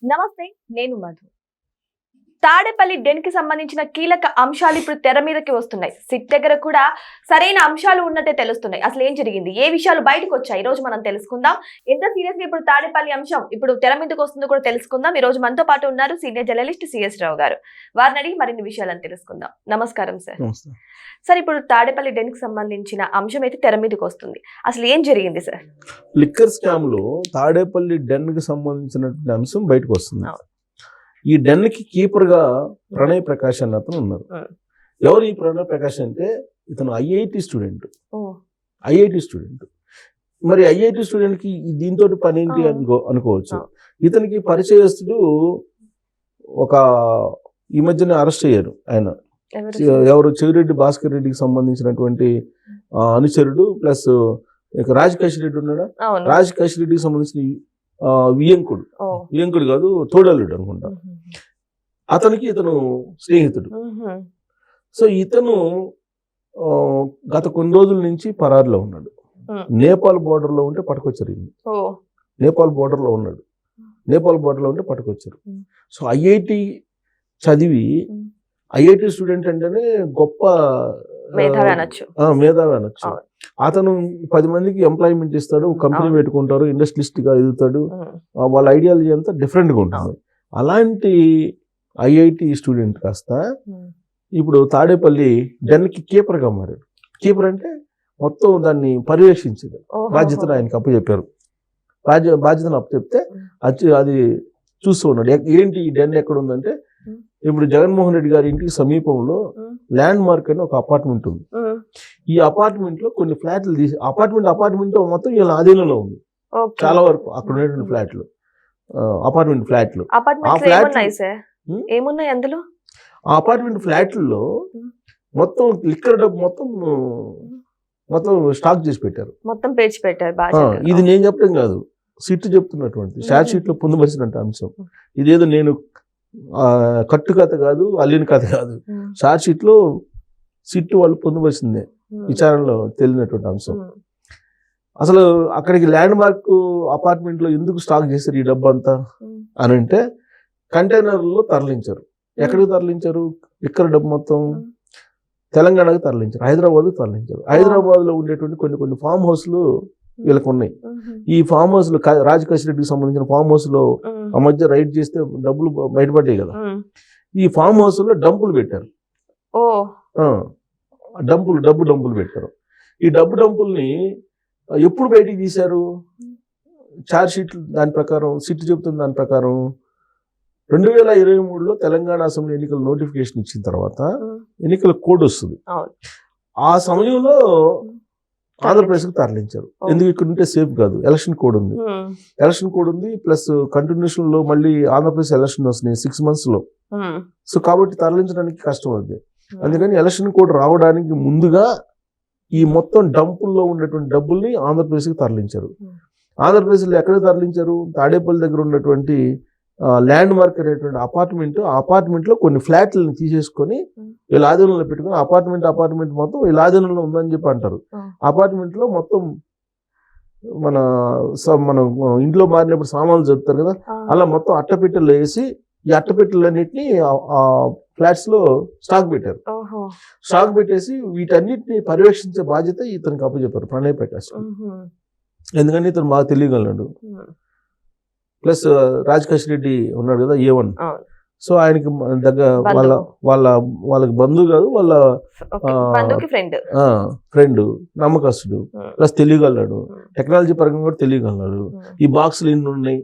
నమస్తే, నేను మధు. తాడేపల్లి డెన్ కి సంబంధించిన కీలక అంశాలు ఇప్పుడు తెర మీదకి వస్తున్నాయి. సిట్ దగ్గర కూడా సరైన అంశాలు ఉన్నట్టే తెలుస్తున్నాయి. అసలు ఏం జరిగింది, ఏ విషయాలు బయటకు వచ్చాయి, ఈ రోజు మనం తెలుసుకుందాం. ఎంత సీరియస్ గా ఇప్పుడు తాడేపల్లి అంశం ఇప్పుడు తెర మీదకి వస్తుందో కూడా తెలుసుకుందాం. ఈ రోజు మనతో పాటు ఉన్నారు సీనియర్ జర్నలిస్ట్ సిఎస్ రావు గారు. వారిని అడిగి మరిన్ని విషయాలను తెలుసుకుందాం. నమస్కారం సార్. సార్, ఇప్పుడు తాడేపల్లి డెన్ కి సంబంధించిన అంశం అయితే తెర మీదకి వస్తుంది. అసలు ఏం జరిగింది సార్? లిక్కర్ స్కామ్ లో తాడేపల్లి డెన్ కి సంబంధించినటువంటి అంశం బయటకు వస్తుంది. ఈ డెన్ కి కీపర్ గా ప్రణయ్ ప్రకాష్ అన్న అతను ఉన్నారు. ఎవరు ఈ ప్రణయ్ ప్రకాష్ అంటే ఇతను ఐఐటి స్టూడెంట్. మరి ఐఐటి స్టూడెంట్ కి దీంతో పని ఏంటి అనుకోవచ్చు. ఇతనికి పరిచయస్తుడు ఒక ఈ మధ్యన అరెస్ట్ అయ్యారు. ఆయన ఎవరు, చెవిరెడ్డి భాస్కర్ రెడ్డికి సంబంధించినటువంటి అనుచరుడు, ప్లస్ రాజకేష్ రెడ్డి ఉన్నాడా, రాజకేష్ రెడ్డికి సంబంధించిన వియంకుడు కాదు, తోడల్లుడు అనుకుంటా. అతనికి ఇతను స్నేహితుడు. సో ఇతను గత కొన్ని రోజుల నుంచి పరారులో ఉన్నాడు. నేపాల్ బోర్డర్ లో ఉంటే పట్టుకొచ్చారు. నేపాల్ బోర్డర్ లో ఉన్నాడు. నేపాల్ బోర్డర్ లో ఉంటే పట్టుకొచ్చారు. సో ఐఐటి చదివి, ఐఐటి స్టూడెంట్ అంటేనే గొప్ప మేధావి అనొచ్చు. అతను 10 మందికి ఎంప్లాయ్మెంట్ ఇస్తాడు, కంపెనీ పెట్టుకుంటారు, ఇండస్ట్రియలిస్ట్ గా ఎదుగుతాడు. వాళ్ళ ఐడియాలజీ అంతా డిఫరెంట్ గా ఉంటుంది. అలాంటి ఐఐటి స్టూడెంట్ కాస్త ఇప్పుడు తాడేపల్లి డెన్ కి కీపర్ గా మారాడు. కీపర్ అంటే మొత్తం దాన్ని పర్యవేక్షించేది బాధ్యతను ఆయనకి అప్పచెప్పారు. బాధ్యతను అప్పచెప్తే అది చూస్తూ ఉన్నాడు. ఏంటి ఈ డెన్ ఎక్కడ ఉందంటే, ఇప్పుడు జగన్మోహన్ రెడ్డి గారి ఇంటికి సమీపంలో ల్యాండ్ మార్క్ అని ఒక అపార్ట్మెంట్ ఉంది. ఈ అపార్ట్మెంట్ లో కొన్ని ఫ్లాట్లు తీసి అపార్ట్మెంట్ మొత్తం వీళ్ళ ఆధీనంలో ఉంది. చాలా వరకు అక్కడ ఉన్నటువంటి ఫ్లాట్లు, అపార్ట్మెంట్ ఫ్లాట్లు. ఆ అపార్ట్మెంట్ ఫ్లాట్లలో మొత్తం లిక్కర్ డబ్బు మొత్తం స్టాక్ చేసి పెట్టారు. మొత్తం పేర్చి పెట్టారు. ఇది నేను చెప్పడం కాదు, సిట్ చెప్తున్నటువంటి షార్ట్ షీట్ లో పొందుపరిచినట్టు అంశం. ఇదేదో నేను కట్టు కథ కాదు, అల్లిన కథ కాదు. షార్ట్ షీట్ లో సిట్ వాళ్ళు పొందుపరిచిందే, విచారణలో తెలియనటువంటి అంశం. అసలు అక్కడికి ల్యాండ్ మార్క్ అపార్ట్మెంట్ లో ఎందుకు స్టాక్ చేశారు ఈ డబ్బు అంతా అని అంటే, కంటైనర్లో తరలించారు. ఎక్కడికి తరలించారు? ఇక్కడ డబ్బు మొత్తం తెలంగాణకు తరలించారు, హైదరాబాద్కు తరలించారు. హైదరాబాద్ లో ఉండేటువంటి కొన్ని ఫామ్ హౌస్లు వీళ్ళకు ఉన్నాయి. ఈ ఫామ్ హౌస్ లో రాజకేష్ రెడ్డికి సంబంధించిన ఫామ్ హౌస్ లో ఆ మధ్య రైడ్ చేస్తే డబ్బులు బయటపడ్డాయి కదా. ఈ ఫామ్ హౌస్ లో డంపులు పెట్టారు. డంపులు పెట్టారు. ఈ డంపుల్ని ఎప్పుడు బయటికి తీశారు? చార్జ్ షీట్ దాని ప్రకారం, సిట్ చెప్తున్న దాని ప్రకారం 2023లో తెలంగాణ అసెంబ్లీ ఎన్నికల నోటిఫికేషన్ ఇచ్చిన తర్వాత ఎన్నికల కోడ్ వస్తుంది. ఆ సమయంలో ఆంధ్రప్రదేశ్కి తరలించారు. ఎందుకు? ఇక్కడ ఉంటే సేఫ్ కాదు, ఎలక్షన్ కోడ్ ఉంది. ప్లస్ కంటిన్యూషన్ లో మళ్ళీ ఆంధ్రప్రదేశ్ ఎలక్షన్ వస్తున్నాయి 6 months లో. సో కాబట్టి తరలించడానికి కష్టం అవుతుంది. అందుకని ఎలక్షన్ కోడ్ రావడానికి ముందుగా ఈ మొత్తం డంపుల్లో ఉన్నటువంటి డబ్బుల్ని ఆంధ్రప్రదేశ్కి తరలించారు. ఆంధ్రప్రదేశ్లో ఎక్కడ తరలించారు? తాడేపల్లి దగ్గర ఉన్నటువంటి ల్యాండ్ మార్క్ అనేటువంటి అపార్ట్మెంట్ లో కొన్ని ఫ్లాట్లను తీసేసుకొని వీళ్ళ ఆధీనంలో పెట్టుకుని అపార్ట్మెంట్ మొత్తం వీళ్ళ ఆధీనంలో ఉందని చెప్పి అంటారు. అపార్ట్మెంట్ లో మొత్తం మనం ఇంట్లో మారినప్పుడు సామాన్లు చెప్తారు కదా, అలా మొత్తం అట్టపెట్టెలు వేసి ఈ అట్టపెట్టెలన్నింటినీ ఆ ఫ్లాట్స్ లో స్టాక్ పెట్టారు. స్టాక్ పెట్టేసి వీటన్నిటిని పర్యవేక్షించే బాధ్యత ఇతనికి అప్పచెప్పారు, ప్రణయ్ ప్రకాష్. ఎందుకంటే ఇతను బాగా తెలియగలడు. ప్లస్ రాజకేష్ రెడ్డి ఉన్నాడు కదా, A1. సో ఆయనకి దగ్గర వాళ్ళకి బంధువు కాదు, వాళ్ళ ఫ్రెండ్, నమ్మకస్తుడు, ప్లస్ తెలియగలడు. టెక్నాలజీ పరంగా కూడా తెలియగలడు. ఈ బాక్సులు ఎన్ని ఉన్నాయి,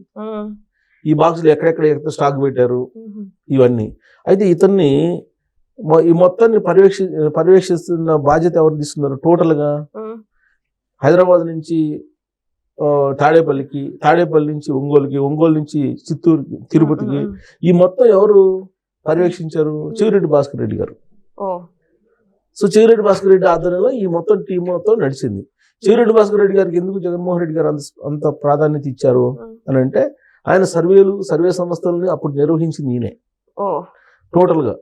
ఈ బాక్సులు ఎక్కడ స్టాక్ పెట్టారు, ఇవన్నీ. అయితే ఇతన్ని ఈ మొత్తాన్ని పర్యవేక్షిస్తున్న బాధ్యత ఎవరు తీసుకున్నారు? టోటల్ గా హైదరాబాద్ నుంచి తాడేపల్లి నుంచి ఒంగోలు నుంచి చిత్తూరుకి, తిరుపతికి ఈ మొత్తం ఎవరు పర్యవేక్షించారు? చెవిరెడ్డి భాస్కర్ రెడ్డి గారు. సో చెవిరెడ్డి భాస్కర్ రెడ్డి ఆధ్వర్యంలో ఈ మొత్తం టీం మొత్తం నడిచింది. చెవిరెడ్డి భాస్కర్ రెడ్డి గారికి ఎందుకు జగన్మోహన్ రెడ్డి గారు అంత ప్రాధాన్యత ఇచ్చారు అని అంటే, ఆయన సర్వే సంస్థలని అప్పుడు నిర్వహించింది ఈయనే టోటల్ గా.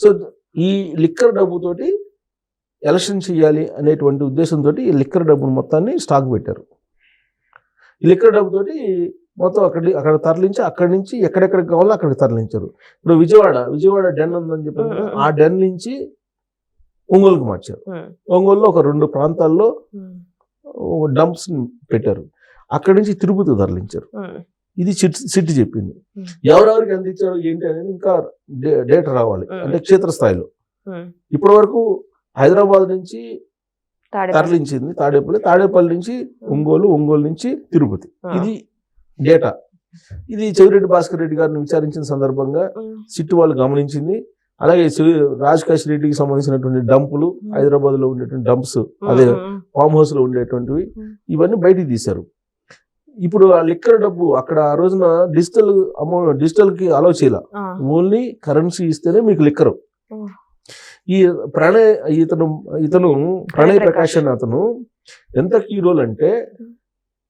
సో ఈ లిక్కర్ డబ్బుతోటి ఎలక్షన్ చేయాలి అనేటువంటి ఉద్దేశంతో ఈ లిక్కర్ డబ్బును మొత్తాన్ని స్టాక్ పెట్టారు. ఈ లిక్కర్ డబ్బుతోటి మొత్తం అక్కడ తరలించి అక్కడి నుంచి ఎక్కడెక్కడికి కావాలో అక్కడికి తరలించారు. ఇప్పుడు విజయవాడ డెన్ ఉందని చెప్పారు కదా, ఆ డెన్ నుంచి ఒంగోలుకు మార్చారు. ఒంగోలులో ఒక 2 ప్రాంతాల్లో డంప్స్ పెట్టారు. అక్కడి నుంచి తిరుపతికి తరలించారు. ఇది సిట్ చెప్పింది. ఎవరెవరికి ఎంత ఇచ్చారు ఏంటి అనేది ఇంకా డేటా రావాలి, అంటే క్షేత్రస్థాయిలో. ఇప్పటి వరకు హైదరాబాద్ నుంచి తరలించింది తాడేపల్లి నుంచి ఒంగోలు నుంచి తిరుపతి. ఇది డేటా. ఇది చెవిరెడ్డి భాస్కర్ రెడ్డి గారిని విచారించిన సందర్భంగా సిట్ వాళ్ళు గమనించింది. అలాగే రాజకాష్ రెడ్డికి సంబంధించినటువంటి డంపులు, హైదరాబాద్ లో ఉండేటువంటి డంప్స్, అదే ఫామ్ హౌస్ లో ఉండేటువంటివి, ఇవన్నీ బయటికి తీశారు. ఇప్పుడు ఆ లిక్కర్ డబ్బు అక్కడ ఆ రోజున డిజిటల్ కి అలౌ చేయాల, ఓన్లీ కరెన్సీ ఇస్తేనే మీకు లిక్కరు. ఈ ఇతను ప్రణయ్ ప్రకాష్ అని అతను ఎంత కీ రోల్ అంటే,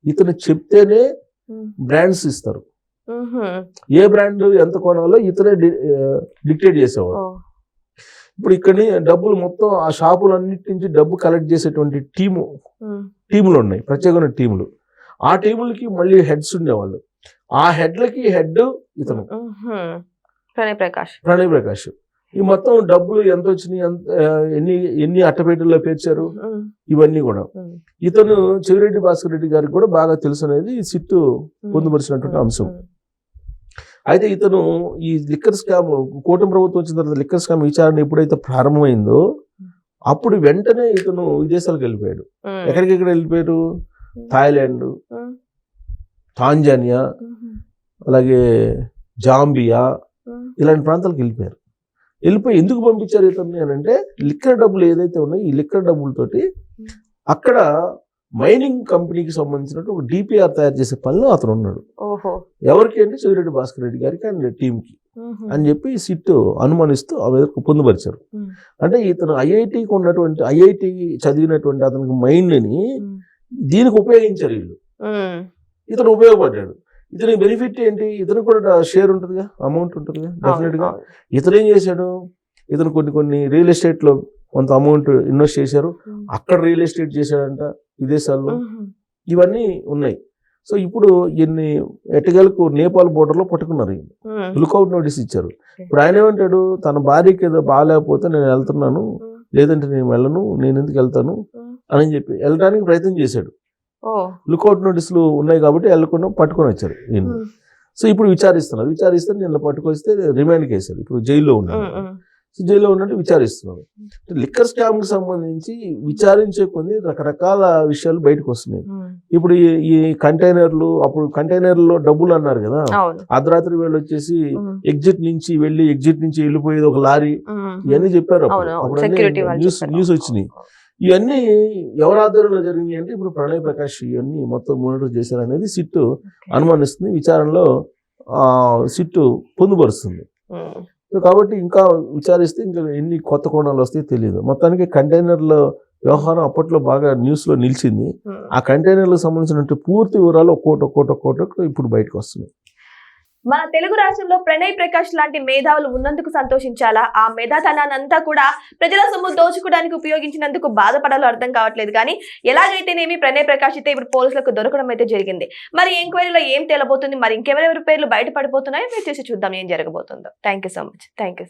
ఇతను చెప్తేనే బ్రాండ్స్ ఇస్తారు. ఏ బ్రాండ్ ఎంత కొనాలో ఇతనే డిక్టేట్ చేసేవాడు. ఇప్పుడు ఇక్కడి డబ్బులు మొత్తం ఆ షాపులన్నిటి నుంచి డబ్బు కలెక్ట్ చేసేటువంటి టీములు ఉన్నాయి, ప్రత్యేకమైన టీములు. ఆ టీములకి మళ్ళీ హెడ్స్ ఉండేవాళ్ళు. ఆ హెడ్లకి హెడ్ ఇతను ప్రణయ్ ప్రకాష్. ఈ మొత్తం డబ్బులు ఎంత వచ్చినాయి, ఎన్ని అట్టపేటల్లో పేర్చారు, ఇవన్నీ కూడా ఇతను చెవిరెడ్డి భాస్కర్ రెడ్డి గారికి కూడా బాగా తెలుసు అనేది సిట్ పొందుపరిచినటువంటి అంశం. అయితే ఇతను ఈ లిక్కర్ స్కామ్, కూటమి ప్రభుత్వం వచ్చిన తర్వాత లిక్కర్ స్కామ్ విచారణ ఎప్పుడైతే ప్రారంభమైందో అప్పుడు వెంటనే ఇతను విదేశాలకు వెళ్ళిపోయాడు. ఎక్కడికెక్కడ వెళ్ళిపోయాడు? థాయిలాండ్, టాంజానియా, అలాగే జాంబియా, ఇలాంటి ప్రాంతాలకు వెళ్ళిపోయారు. వెళ్ళిపోయి ఎందుకు పంపించారు ఇతన్ని అని అంటే, లిక్కర్ డబ్బులు ఏదైతే ఉన్నాయో ఈ లిక్కర్ డబ్బులతోటి అక్కడ మైనింగ్ కంపెనీకి సంబంధించినట్టు ఒక డిపిఆర్ తయారు చేసే పనిలో అతను ఉన్నాడు. ఎవరికి అంటే చెవిరెడ్డి భాస్కర్ రెడ్డి గారికి అండ్ టీంకి అని చెప్పి సిట్ అనుమానిస్తూ ఆ మీద పొందుపరిచారు. అంటే ఇతను ఐఐటి చదివినటువంటి అతనికి మైండ్ని దీనికి ఉపయోగించారు వీళ్ళు. ఇతను ఉపయోగపడ్డాడు. ఇతని బెనిఫిట్ ఏంటి? ఇతను కూడా షేర్ ఉంటుందిగా, అమౌంట్ ఉంటుందిగా డెఫినెట్ గా. ఇతను ఏం చేశాడు? ఇతను కొన్ని రియల్ ఎస్టేట్ లో కొంత అమౌంట్ ఇన్వెస్ట్ చేశారు. అక్కడ రియల్ ఎస్టేట్ చేశాడంట విదేశాల్లో. ఇవన్నీ ఉన్నాయి. సో ఇప్పుడు ఎట్టగలకు నేపాల్ బోర్డర్ లో పట్టుకున్నారు. లుక్అవుట్ నోటీస్ ఇచ్చారు. ఇప్పుడు ఆయన ఏమంటాడు? తన భార్యకి ఏదో బాగాలేకపోతే నేను వెళ్తున్నాను, లేదంటే నేను వెళ్ళను, నేను ఎందుకు వెళ్తాను అని చెప్పి వెళ్ళడానికి ప్రయత్నం చేశాడు. లుక్అవుట్ నోటీసులు ఉన్నాయి కాబట్టి వెళ్ళకుండా పట్టుకొని వచ్చారు ఈయన. సో ఇప్పుడు విచారిస్తే నిన్న పట్టుకొస్తే రిమాండ్కి వేశారు. ఇప్పుడు జైల్లో ఉన్నాడు. జైల్లో ఉన్నట్టు విచారిస్తున్నారు. లిక్కర్ స్కామ్ కి సంబంధించి విచారించే కొన్ని రకరకాల విషయాలు బయటకు వస్తున్నాయి. ఇప్పుడు ఈ కంటైనర్లు, అప్పుడు కంటైనర్లో డబ్బులు అన్నారు కదా, అర్ధరాత్రి వేళ వచ్చేసి ఎగ్జిట్ నుంచి వెళ్ళిపోయేది ఒక లారీ, ఇవన్నీ చెప్పారు. అప్పుడు న్యూస్ వచ్చినాయి. ఇవన్నీ ఎవరి ఆధ్వర్యంలో జరిగింది అంటే ఇప్పుడు ప్రణయ్ ప్రకాష్ ఇవన్నీ మొత్తం మానిటర్ చేశారనేది సిట్ అనుమానిస్తుంది. విచారణలో సిట్ పొందుపరుస్తుంది. కాబట్టి ఇంకా విచారిస్తే ఇంకా ఎన్ని కొత్త కోణాలు వస్తాయో తెలియదు. మొత్తానికి కంటైనర్ల వ్యవహారం అప్పట్లో బాగా న్యూస్ లో నిలిచింది. ఆ కంటైనర్లకు సంబంధించిన పూర్తి వివరాలు ఒక్కోటి ఇప్పుడు బయటకు వస్తున్నాయి. మన తెలుగు రాష్ట్రంలో ప్రణయ్ ప్రకాష్ లాంటి మేధావులు ఉన్నందుకు సంతోషించాలా? ఆ మేధాతనాన్నంతా కూడా ప్రజల సొమ్ము దోచుకోవడానికి ఉపయోగించినందుకు బాధపడాలో అర్థం కావట్లేదు. కానీ ఎలాగైతేనేమి ప్రణయ్ ప్రకాష్ అయితే ఇప్పుడు పోలీసులకు దొరకడం అయితే జరిగింది. మరి ఎంక్వైరీలో ఏం తేలబోతుంది, మరి ఇంకెవరెవరి పేర్లు బయటపడిపోతున్నాయో మీరు చూసి చూద్దాం ఏం జరగబోతుందో. Thank you so much. Thank you.